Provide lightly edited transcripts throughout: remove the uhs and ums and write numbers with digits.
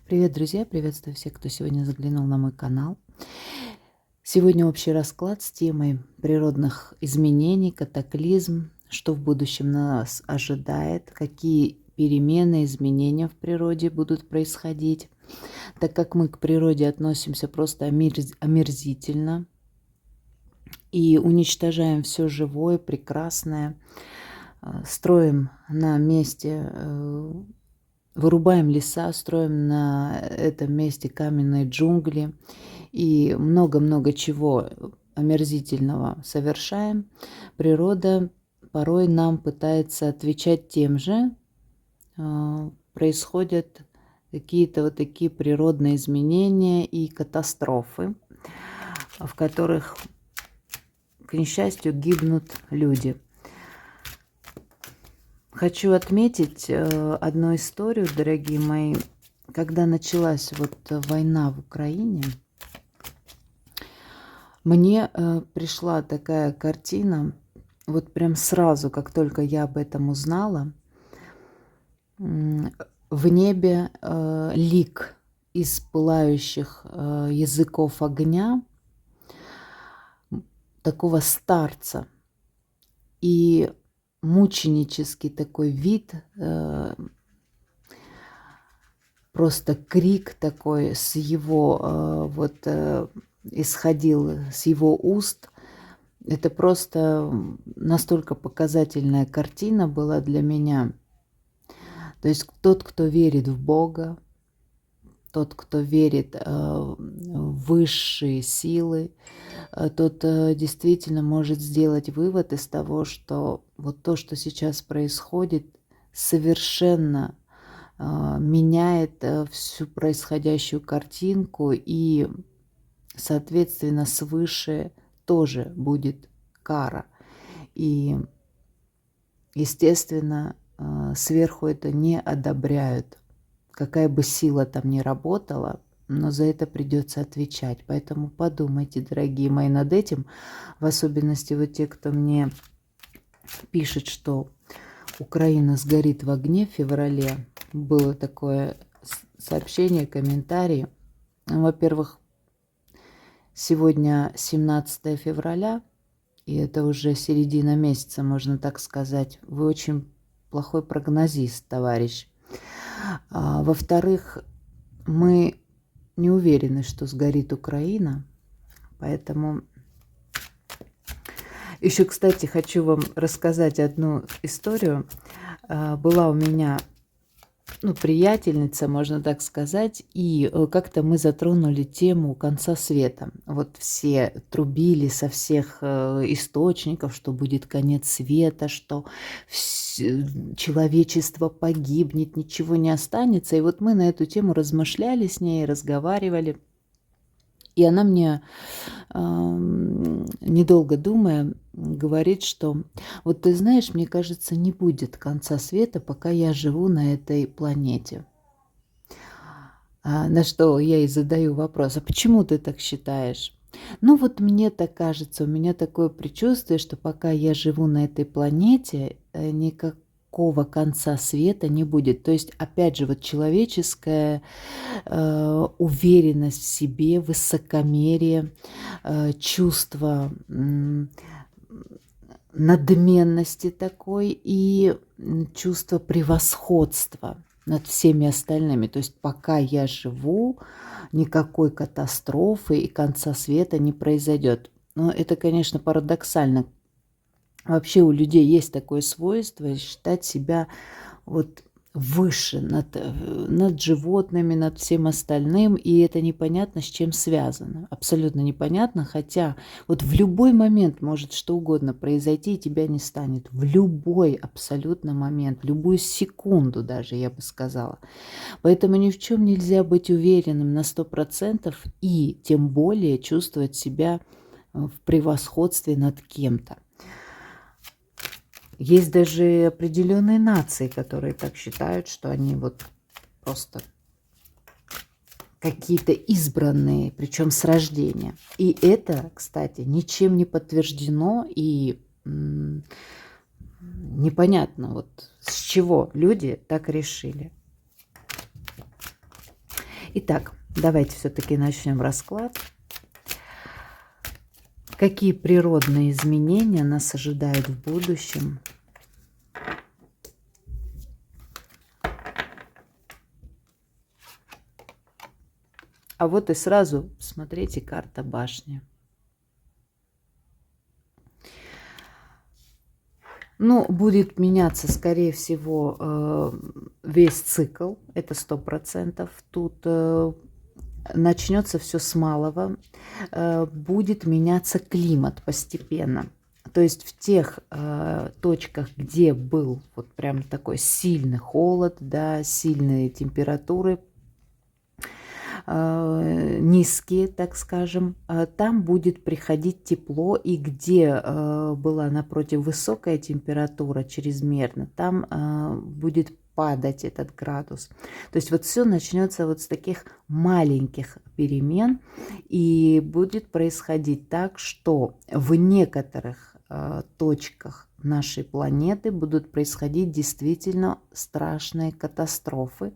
Привет, друзья! Приветствую всех, кто сегодня заглянул на мой канал. Сегодня общий расклад с темой природных изменений, катаклизм, что в будущем нас ожидает, какие перемены, изменения в природе будут происходить. Так как мы к природе относимся просто омерзительно и уничтожаем все живое, прекрасное, строим на месте, вырубаем леса, строим на этом месте каменные джунгли и много-много чего омерзительного совершаем, природа порой нам пытается отвечать тем же. Происходят какие-то вот такие природные изменения и катастрофы, в которых, к несчастью, гибнут люди. Хочу отметить одну историю, дорогие мои. Когда началась вот война в Украине, мне пришла такая картина, вот прям сразу, как только я об этом узнала, в небе лик из пылающих языков огня, такого старца, и мученический такой вид, просто крик такой с его исходил с его уст. Это просто настолько показательная картина была для меня. То есть тот, кто верит в Бога, тот, кто верит в высшие силы, тот действительно может сделать вывод из того, что вот то, что сейчас происходит, совершенно меняет всю происходящую картинку, и, соответственно, свыше тоже будет кара. И, естественно, сверху это не одобряют. Какая бы сила там ни работала, но за это придется отвечать. Поэтому подумайте, дорогие мои, над этим. В особенности вот те, кто мне пишет, что Украина сгорит в огне в феврале. Было такое сообщение, комментарий. Во-первых, сегодня 17 февраля, и это уже середина месяца, можно так сказать. Вы очень плохой прогнозист, товарищ. Во-вторых, мы не уверены, что сгорит Украина, поэтому... Еще, кстати, хочу вам рассказать одну историю. Была у меня приятельница, можно так сказать, и как-то мы затронули тему конца света. Вот все трубили со всех источников, что будет конец света, что человечество погибнет, ничего не останется. И вот мы на эту тему размышляли с ней, разговаривали. И она мне, недолго думая, говорит, что вот ты знаешь, мне кажется, не будет конца света, пока я живу на этой планете. На что я ей задаю вопрос: а почему ты так считаешь? Ну вот мне так кажется, у меня такое предчувствие, что пока я живу на этой планете, никакого конца света не будет. То есть, опять же, вот человеческая уверенность в себе, высокомерие, чувство надменности такой и чувство превосходства над всеми остальными. То есть пока я живу, никакой катастрофы и конца света не произойдет. Но это, конечно, парадоксально. Вообще у людей есть такое свойство считать себя вот выше над животными, над всем остальным, и это непонятно, с чем связано. Абсолютно непонятно, хотя вот в любой момент может что угодно произойти, и тебя не станет. В любой абсолютно момент, в любую секунду даже, я бы сказала. Поэтому ни в чем нельзя быть уверенным на 100% и тем более чувствовать себя в превосходстве над кем-то. Есть даже определенные нации, которые так считают, что они вот просто какие-то избранные, причем с рождения. И это, кстати, ничем не подтверждено, и непонятно, вот с чего люди так решили. Итак, давайте все-таки начнем расклад. Какие природные изменения нас ожидают в будущем? А вот и сразу, смотрите, карта башни. Ну, будет меняться, скорее всего, весь цикл, это 100%. Тут начнется все с малого, будет меняться климат постепенно. То есть в тех точках, где был вот прям такой сильный холод, да, сильные температуры, низкие, так скажем, там будет приходить тепло, и где была напротив высокая температура чрезмерно, там будет падать этот градус. То есть вот все начнется вот с таких маленьких перемен, и будет происходить так, что в некоторых точках нашей планеты будут происходить действительно страшные катастрофы.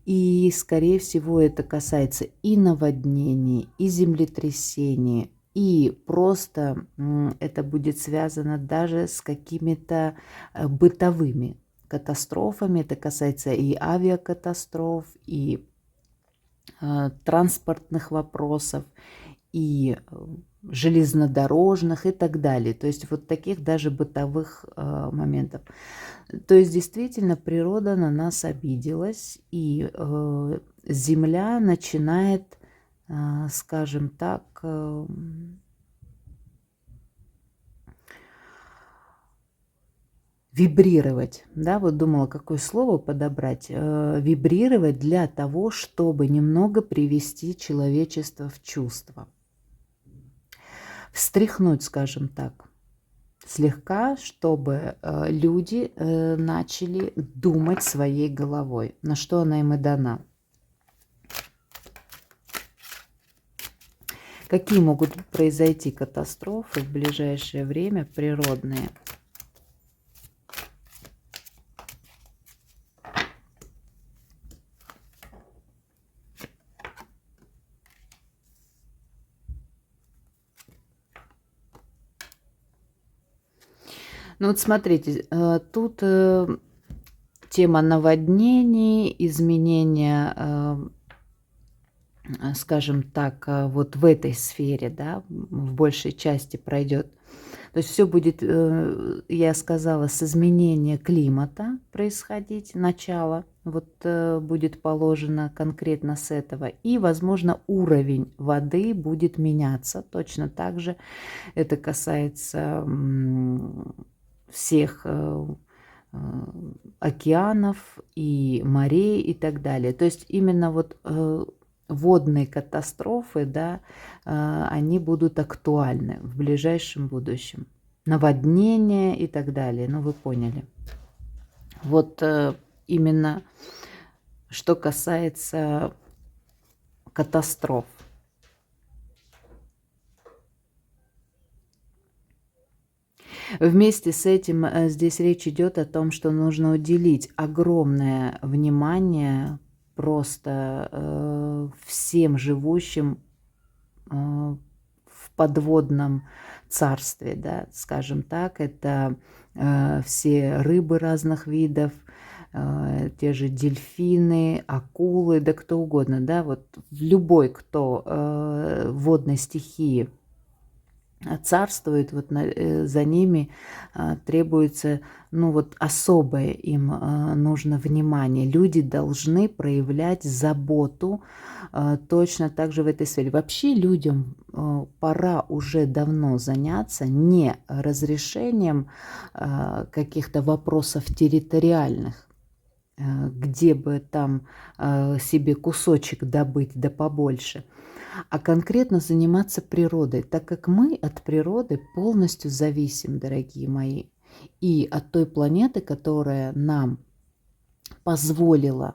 И, скорее всего, это касается и наводнений, и землетрясений, и просто это будет связано даже с какими-то бытовыми катастрофами. Это касается и авиакатастроф, и транспортных вопросов, и железнодорожных и так далее. То есть вот таких даже бытовых моментов. То есть действительно природа на нас обиделась, и Земля начинает, скажем так, вибрировать, да, вот думала, какое слово подобрать, вибрировать для того, чтобы немного привести человечество в чувство. Встряхнуть, скажем так, слегка, чтобы люди начали думать своей головой, на что она им и дана. Какие могут произойти катастрофы в ближайшее время природные? Ну вот смотрите, тут тема наводнений, изменения, скажем так, вот в этой сфере, да, в большей части пройдет. То есть все будет, я сказала, с изменения климата происходить, начало вот будет положено конкретно с этого. И, возможно, уровень воды будет меняться точно так же. Это касается всех океанов и морей и так далее. То есть именно вот водные катастрофы, да, они будут актуальны в ближайшем будущем. Наводнения и так далее, ну вы поняли. Вот именно что касается катастроф. Вместе с этим здесь речь идет о том, что нужно уделить огромное внимание просто всем живущим в подводном царстве, да, скажем так. Это все рыбы разных видов, те же дельфины, акулы, да кто угодно, да, вот любой, кто в водной стихии царствует, вот за ними требуется, ну вот особое им нужно внимание. Люди должны проявлять заботу точно так же в этой сфере. Вообще людям пора уже давно заняться не разрешением каких-то вопросов территориальных, где бы там себе кусочек добыть да побольше, а конкретно заниматься природой, так как мы от природы полностью зависим, дорогие мои, и от той планеты, которая нам позволила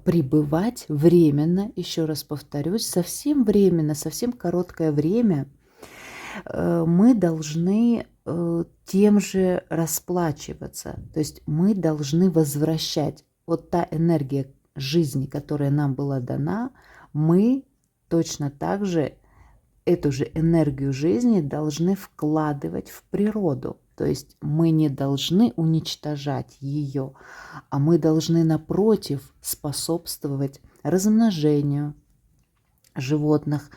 пребывать временно, еще раз повторюсь, совсем временно, совсем короткое время, мы должны тем же расплачиваться, то есть мы должны возвращать вот та энергия, жизни, которая нам была дана, мы точно так же эту же энергию жизни должны вкладывать в природу. То есть мы не должны уничтожать ее, а мы должны, напротив, способствовать размножению животных,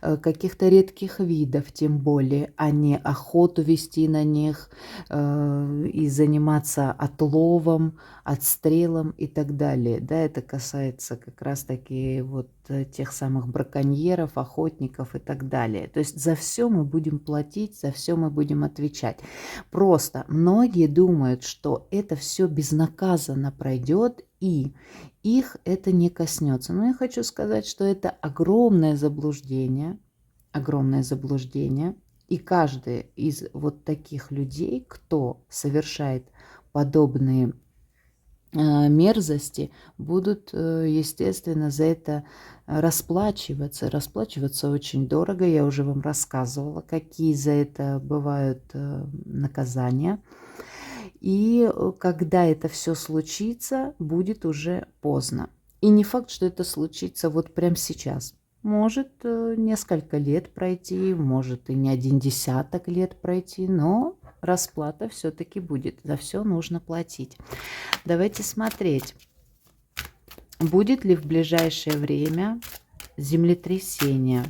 каких-то редких видов, тем более, а не охоту вести на них и заниматься отловом, отстрелом и так далее. Да, это касается как раз-таки вот тех самых браконьеров, охотников и так далее. То есть за все мы будем платить, за все мы будем отвечать. Просто многие думают, что это все безнаказанно пройдет и их это не коснется. Но я хочу сказать, что это огромное заблуждение, огромное заблуждение. И каждый из вот таких людей, кто совершает подобные мерзости, будут, естественно, за это расплачиваться. Расплачиваться очень дорого. Я уже вам рассказывала, какие за это бывают наказания. И когда это все случится, будет уже поздно. И не факт, что это случится вот прямо сейчас. Может несколько лет пройти, может и не один десяток лет пройти, но расплата все-таки будет. За все нужно платить. Давайте смотреть, будет ли в ближайшее время землетрясение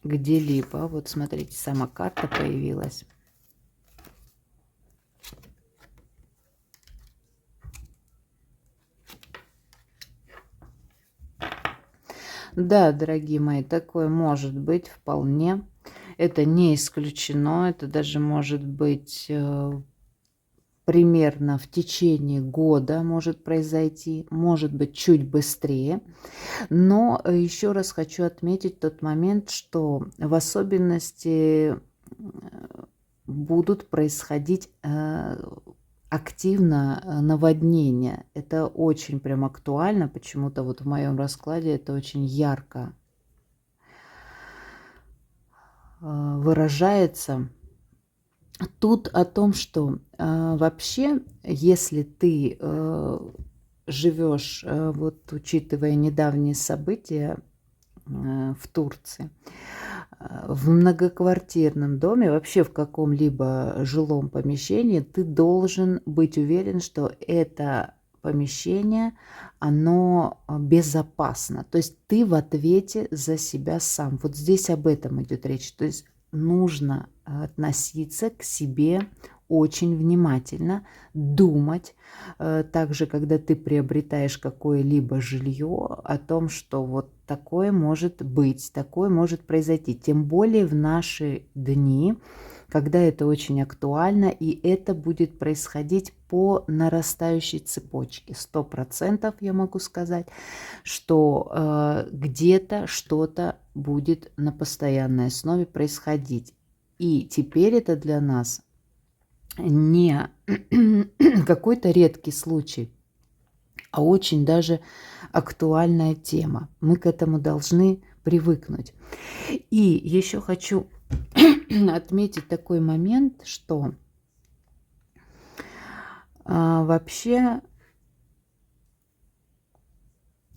где-либо. Вот смотрите, сама карта появилась. Да, дорогие мои, такое может быть вполне. Это не исключено. Это даже может быть примерно в течение года может произойти. Может быть чуть быстрее. Но еще раз хочу отметить тот момент, что в особенности будут происходить активно наводнения. Это очень прям актуально. Почему-то вот в моем раскладе это очень ярко выражается. Тут о том, что вообще, если ты живешь, вот учитывая недавние события в Турции, в многоквартирном доме, вообще в каком-либо жилом помещении, ты должен быть уверен, что это помещение, оно безопасно. То есть ты в ответе за себя сам. Вот здесь об этом идет речь. То есть нужно относиться к себе очень внимательно, думать. Также, когда ты приобретаешь какое-либо жилье, о том, что вот такое может быть, такое может произойти. Тем более в наши дни, когда это очень актуально, и это будет происходить по нарастающей цепочке. 100% я могу сказать, что где-то что-то будет на постоянной основе происходить. И теперь это для нас не какой-то редкий случай, а очень даже актуальная тема. Мы к этому должны привыкнуть. И еще хочу отметить такой момент, что вообще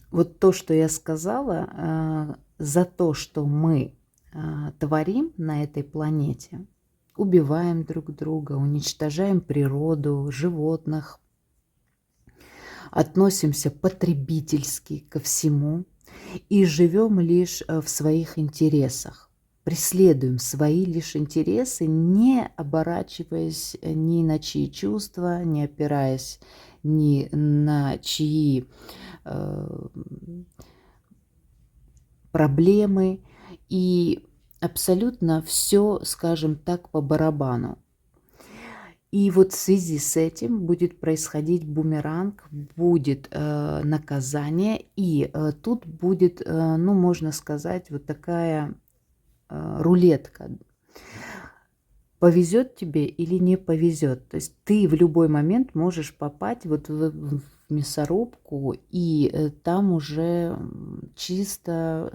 вот то, что я сказала, за то, что мы творим на этой планете, убиваем друг друга, уничтожаем природу, животных, относимся потребительски ко всему и живем лишь в своих интересах. Преследуем свои лишь интересы, не оборачиваясь ни на чьи чувства, не опираясь ни на чьи проблемы. И абсолютно все, скажем так, по барабану. И вот в связи с этим будет происходить бумеранг, будет наказание, и тут будет, ну, можно сказать, вот такая рулетка. Повезет тебе или не повезет. То есть ты в любой момент можешь попасть вот в мясорубку, и там уже чисто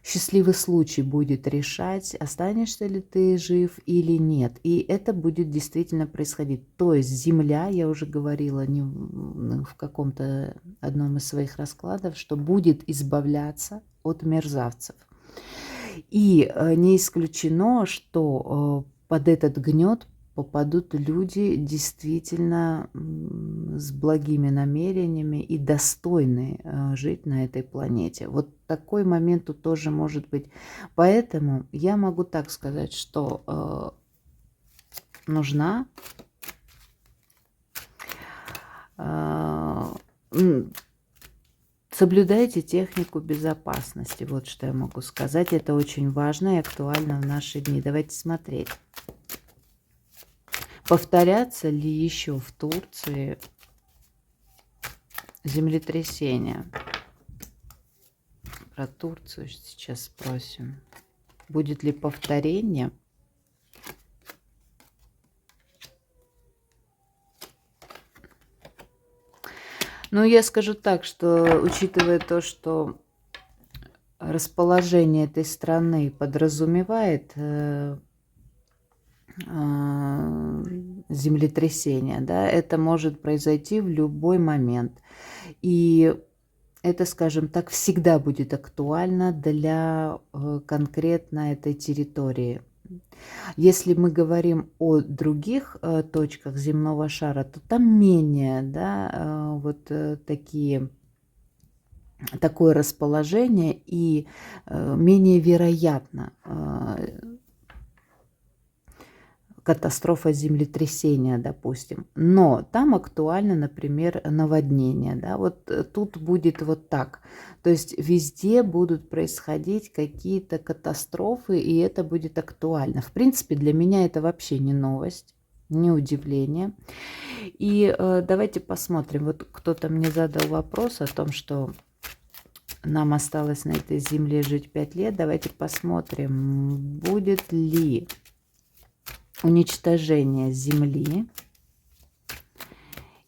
счастливый случай будет решать, останешься ли ты жив или нет. И это будет действительно происходить. То есть Земля, я уже говорила не в каком-то одном из своих раскладов, что будет избавляться от мерзавцев. И не исключено, что под этот гнет попадут люди действительно с благими намерениями и достойные жить на этой планете. Вот такой момент тут тоже может быть. Поэтому я могу так сказать, что нужна соблюдайте технику безопасности. Вот что я могу сказать. Это очень важно и актуально в наши дни. Давайте смотреть. Повторятся ли еще в Турции землетрясения? Про Турцию сейчас спросим. Будет ли повторение? Ну, я скажу так, что учитывая то, что расположение этой страны подразумевает землетрясение, да, это может произойти в любой момент. И это, скажем так, всегда будет актуально для конкретно этой территории. Если мы говорим о других точках земного шара, то там менее, да, такое расположение и менее вероятно катастрофа землетрясения, допустим. Но там актуально, например, наводнение. Да? Вот тут будет вот так. То есть везде будут происходить какие-то катастрофы, и это будет актуально. В принципе, для меня это вообще не новость, не удивление. И давайте посмотрим. Вот кто-то мне задал вопрос о том, что нам осталось на этой земле жить 5 лет. Давайте посмотрим, будет ли уничтожение Земли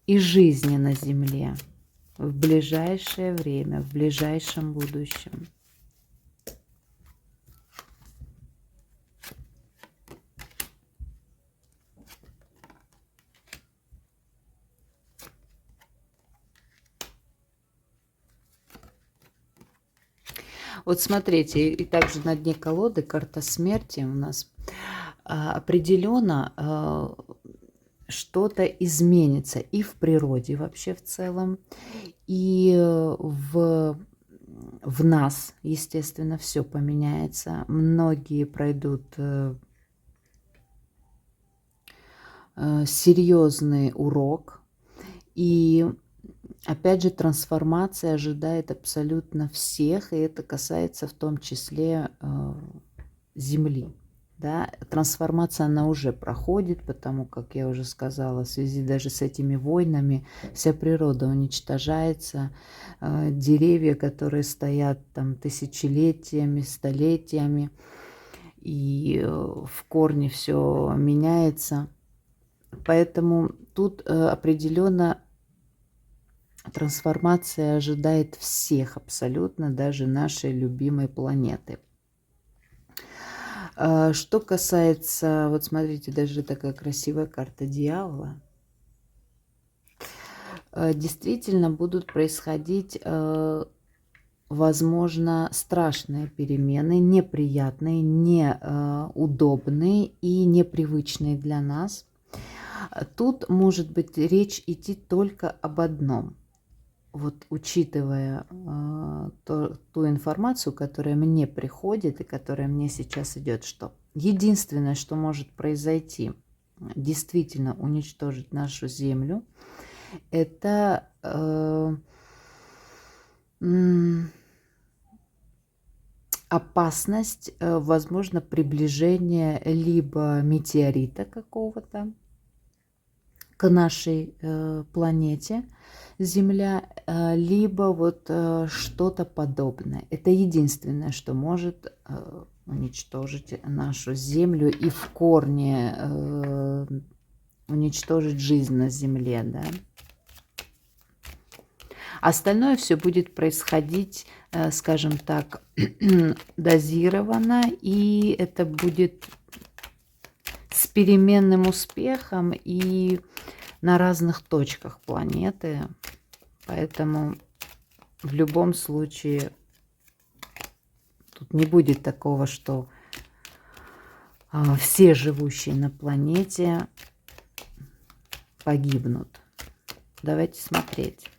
и жизни на Земле в ближайшее время, в ближайшем будущем. Вот смотрите, и также на дне колоды карта смерти у нас. Определенно что-то изменится и в природе вообще в целом, и в нас, естественно, все поменяется. Многие пройдут серьезный урок, и опять же трансформация ожидает абсолютно всех, и это касается в том числе Земли. Да, трансформация, она уже проходит, потому, как я уже сказала, в связи даже с этими войнами вся природа уничтожается. Деревья, которые стоят там тысячелетиями, столетиями, и в корне все меняется. Поэтому тут определенно трансформация ожидает всех абсолютно, даже нашей любимой планеты. Что касается, вот смотрите, даже такая красивая карта дьявола. Действительно будут происходить, возможно, страшные перемены, неприятные, неудобные и непривычные для нас. Тут может быть речь идти только об одном. Вот учитывая ту информацию, которая мне приходит и которая мне сейчас идет, что единственное, что может произойти, действительно уничтожить нашу Землю, это опасность, возможно, приближения либо метеорита какого-то к нашей планете Земля, либо вот что-то подобное. Это единственное, что может уничтожить нашу Землю и в корне уничтожить жизнь на Земле, да. Остальное все будет происходить скажем так, дозировано, и это будет с переменным успехом и на разных точках планеты. Поэтому в любом случае тут не будет такого, что все живущие на планете погибнут. Давайте смотреть,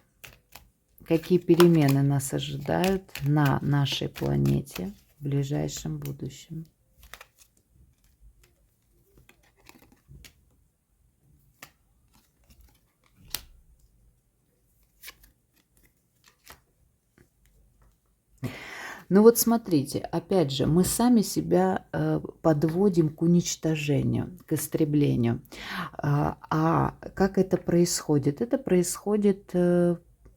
какие перемены нас ожидают на нашей планете в ближайшем будущем. Ну вот смотрите, опять же, мы сами себя подводим к уничтожению, к истреблению. А как это происходит? Это происходит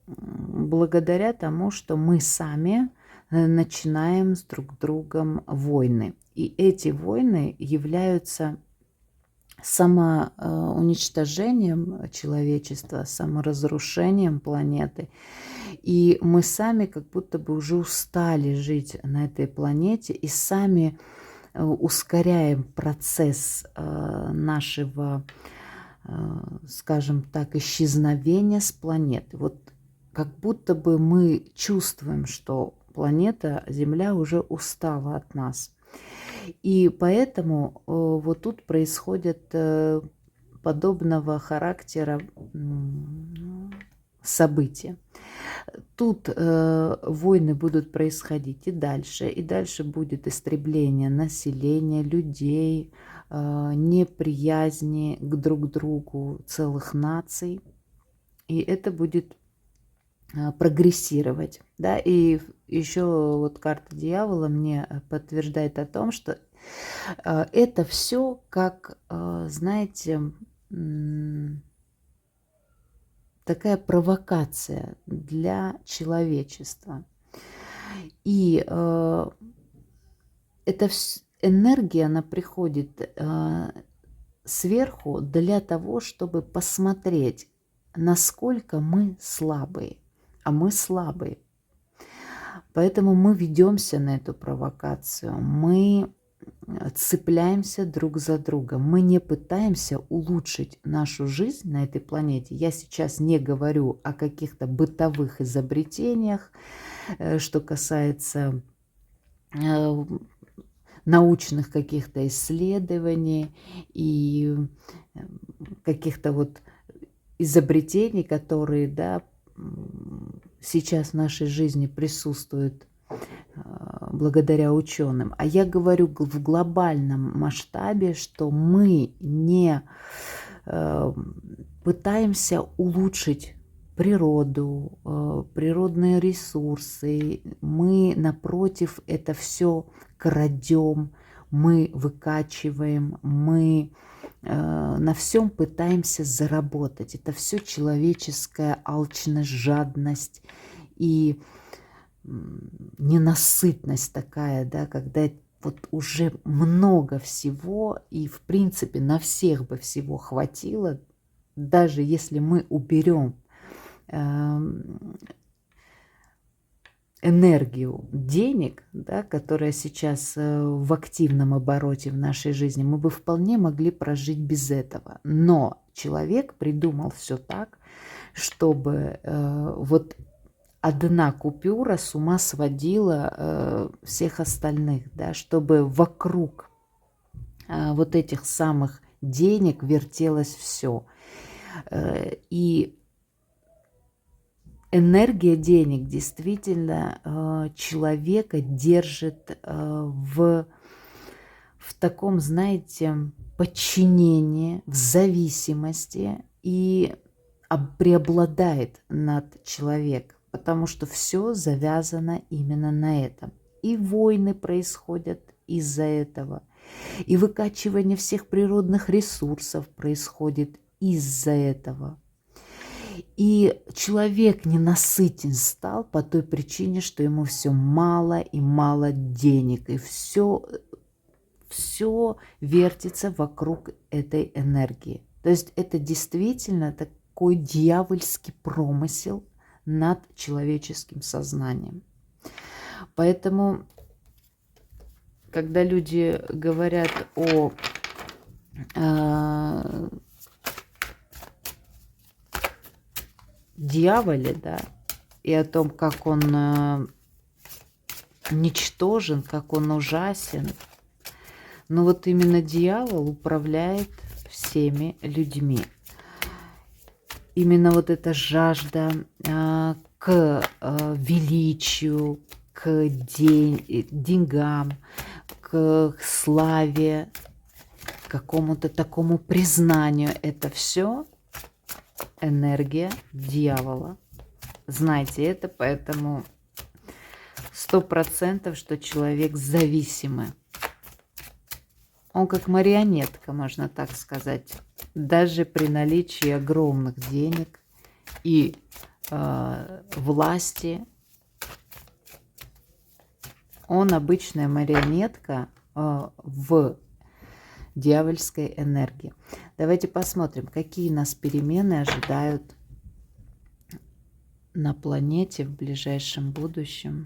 благодаря тому, что мы сами начинаем с друг другом войны. И эти войны являются самоуничтожением человечества, саморазрушением планеты. И мы сами как будто бы уже устали жить на этой планете и сами ускоряем процесс нашего, скажем так, исчезновения с планеты. Вот как будто бы мы чувствуем, что планета Земля уже устала от нас. И поэтому вот тут происходят подобного характера события. Тут войны будут происходить и дальше будет истребление населения, людей, неприязни к друг другу целых наций. И это будет прогрессировать, да, и еще вот карта дьявола мне подтверждает о том, что это все как, знаете, такая провокация для человечества. И эта энергия, она приходит сверху для того, чтобы посмотреть, насколько мы слабые. А мы слабые. Поэтому мы ведемся на эту провокацию. Мы цепляемся друг за другом. Мы не пытаемся улучшить нашу жизнь на этой планете. Я сейчас не говорю о каких-то бытовых изобретениях, что касается научных каких-то исследований и каких-то вот изобретений, которые, да, сейчас в нашей жизни присутствуют благодаря ученым. А я говорю в глобальном масштабе, что мы не пытаемся улучшить природу, природные ресурсы. Мы, напротив, это все крадем, мы выкачиваем, мы на всем пытаемся заработать. Это все человеческая алчность, жадность и ненасытность такая, да, когда вот уже много всего, и в принципе на всех бы всего хватило, даже если мы уберем энергию денег, да, которая сейчас в активном обороте в нашей жизни, мы бы вполне могли прожить без этого. Но человек придумал все так, чтобы вот одна купюра с ума сводила всех остальных, да, чтобы вокруг вот этих самых денег вертелось все. И энергия денег действительно человека держит в таком, знаете, подчинении, в зависимости и преобладает над человеком, потому что все завязано именно на этом. И войны происходят из-за этого, и выкачивание всех природных ресурсов происходит из-за этого. И человек ненасытен стал по той причине, что ему все мало и мало денег, и все вертится вокруг этой энергии. То есть это действительно такой дьявольский промысел над человеческим сознанием. Поэтому, когда люди говорят о э, дьяволе, да, и о том, как он ничтожен, как он ужасен, но вот именно дьявол управляет всеми людьми. Именно вот эта жажда к величию, к деньгам, к славе, к какому-то такому признанию. Это все энергия дьявола. Знайте это, поэтому 100%, что человек зависимый. Он как марионетка, можно так сказать. Даже при наличии огромных денег и власти, он обычная марионетка в дьявольской энергии. Давайте посмотрим, какие нас перемены ожидают на планете в ближайшем будущем.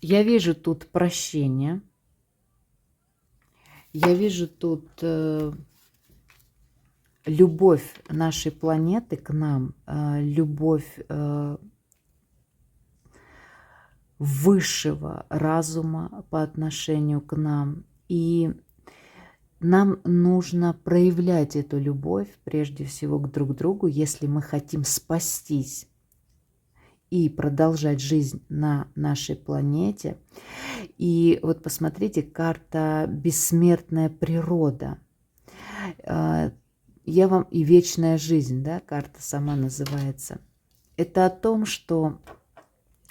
Я вижу тут прощение. Я вижу тут любовь нашей планеты к нам, любовь высшего разума по отношению к нам. И нам нужно проявлять эту любовь прежде всего к друг другу, если мы хотим спастись и продолжать жизнь на нашей планете. И вот посмотрите, карта «Бессмертная природа». Я вам и «Вечная жизнь», да, карта сама называется. Это о том, что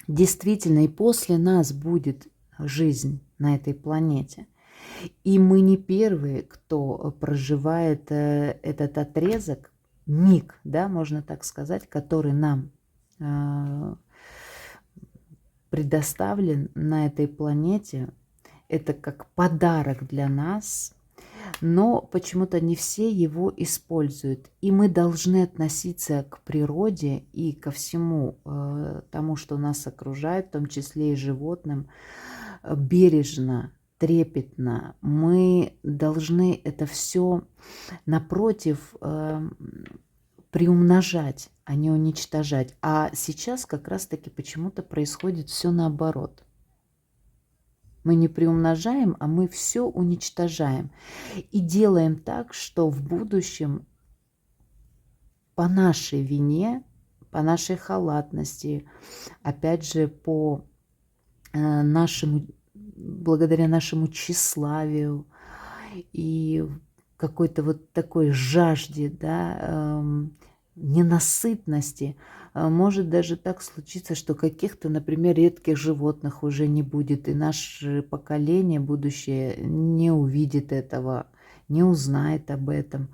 действительно и после нас будет жизнь на этой планете. И мы не первые, кто проживает этот отрезок, миг, да, можно так сказать, который нам предоставлен на этой планете. Это как подарок для нас, но почему-то не все его используют. И мы должны относиться к природе и ко всему тому, что нас окружает, в том числе и животным, бережно, трепетно. Мы должны это все, напротив, приумножать, а не уничтожать. А сейчас как раз-таки почему-то происходит все наоборот. Мы не приумножаем, а мы все уничтожаем. И делаем так, что в будущем по нашей вине, по нашей халатности, опять же, по нашему, благодаря нашему тщеславию и какой-то вот такой жажде, да, ненасытности, может даже так случиться, что каких-то, например, редких животных уже не будет, и наше поколение будущее не увидит этого, не узнает об этом.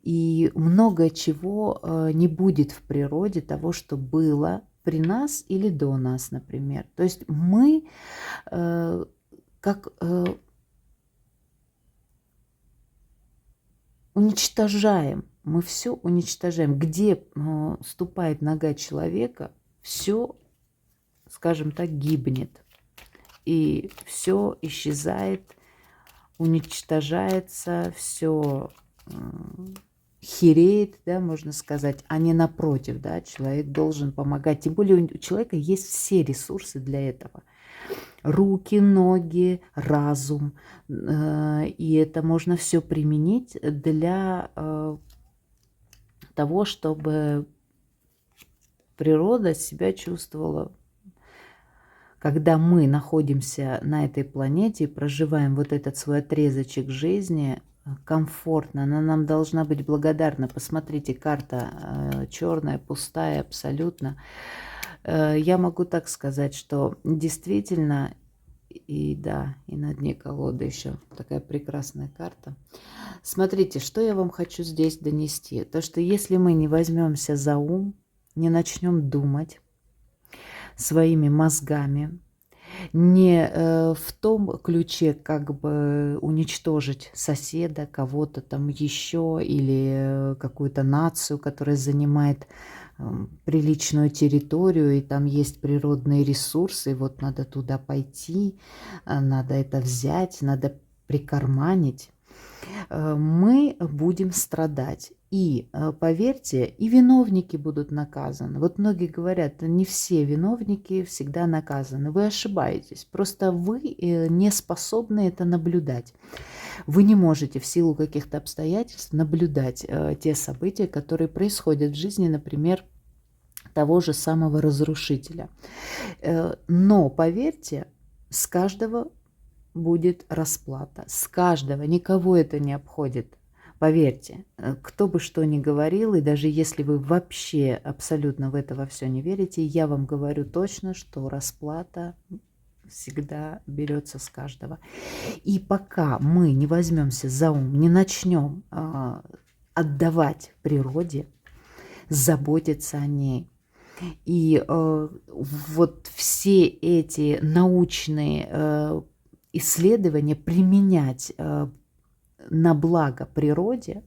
И много чего не будет в природе того, что было при нас или до нас, например. То есть мы как уничтожаем, мы все уничтожаем. Где ступает нога человека, все, скажем так, гибнет. И все исчезает, уничтожается, все хереет, да, можно сказать, а не напротив, да, человек должен помогать. Тем более у человека есть все ресурсы для этого. Руки, ноги, разум. И это можно все применить для того, чтобы природа себя чувствовала, когда мы находимся на этой планете и проживаем вот этот свой отрезочек жизни комфортно. Она нам должна быть благодарна. Посмотрите, карта черная, пустая абсолютно. Я могу так сказать, что действительно, и да, и на дне колоды еще такая прекрасная карта. Смотрите, что я вам хочу здесь донести. То, что если мы не возьмемся за ум, не начнем думать своими мозгами Не в том ключе, как бы уничтожить соседа, кого-то там еще или какую-то нацию, которая занимает приличную территорию, и там есть природные ресурсы, и вот надо туда пойти, надо это взять, надо прикарманить. Мы будем страдать. И, поверьте, и виновники будут наказаны. Вот многие говорят, не все виновники всегда наказаны. Вы ошибаетесь. Просто вы не способны это наблюдать. Вы не можете в силу каких-то обстоятельств наблюдать те события, которые происходят в жизни, например, того же самого разрушителя. Но, поверьте, с каждого будет расплата. С каждого. Никого это не обходит. Поверьте, кто бы что ни говорил, и даже если вы вообще абсолютно в это во все не верите, я вам говорю точно, что расплата всегда берется с каждого. И пока мы не возьмемся за ум, не начнем отдавать природе, заботиться о ней, и вот все эти научные исследования применять на благо природе,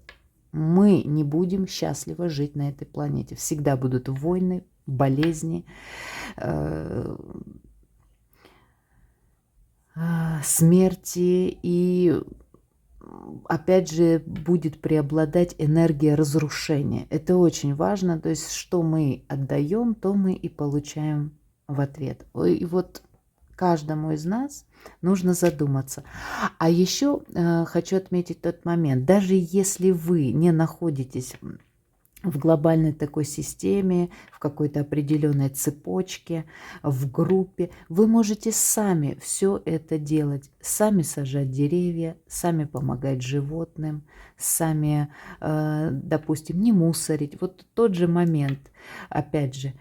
мы не будем счастливо жить на этой планете. Всегда будут войны, болезни, смерти, и опять же будет преобладать энергия разрушения. Это очень важно. То есть что мы отдаем, то мы и получаем в ответ. И вот каждому из нас нужно задуматься. А еще хочу отметить тот момент. Даже если вы не находитесь в глобальной такой системе, в какой-то определенной цепочке, в группе, вы можете сами все это делать, сами сажать деревья, сами помогать животным, сами, допустим, не мусорить. Вот тот же момент, опять же,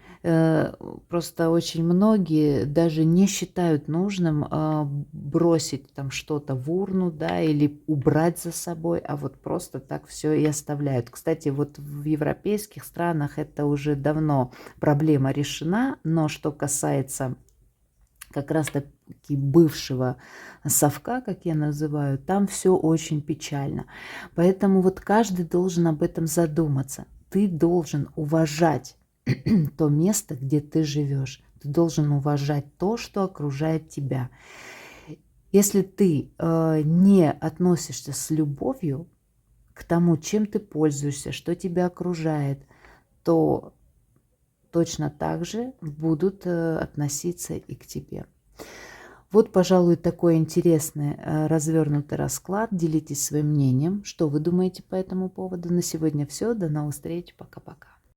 просто очень многие даже не считают нужным бросить там что-то в урну, да, или убрать за собой, а вот просто так все и оставляют. Кстати, вот в европейских странах это уже давно проблема решена, но что касается как раз-таки бывшего совка, как я называю, там все очень печально. Поэтому вот каждый должен об этом задуматься. Ты должен уважать то место, где ты живешь. Ты должен уважать то, что окружает тебя. Если ты не относишься с любовью к тому, чем ты пользуешься, что тебя окружает, то точно так же будут относиться и к тебе. Вот, пожалуй, такой интересный развернутый расклад. Делитесь своим мнением, что вы думаете по этому поводу. На сегодня все. До новых встреч. Пока-пока.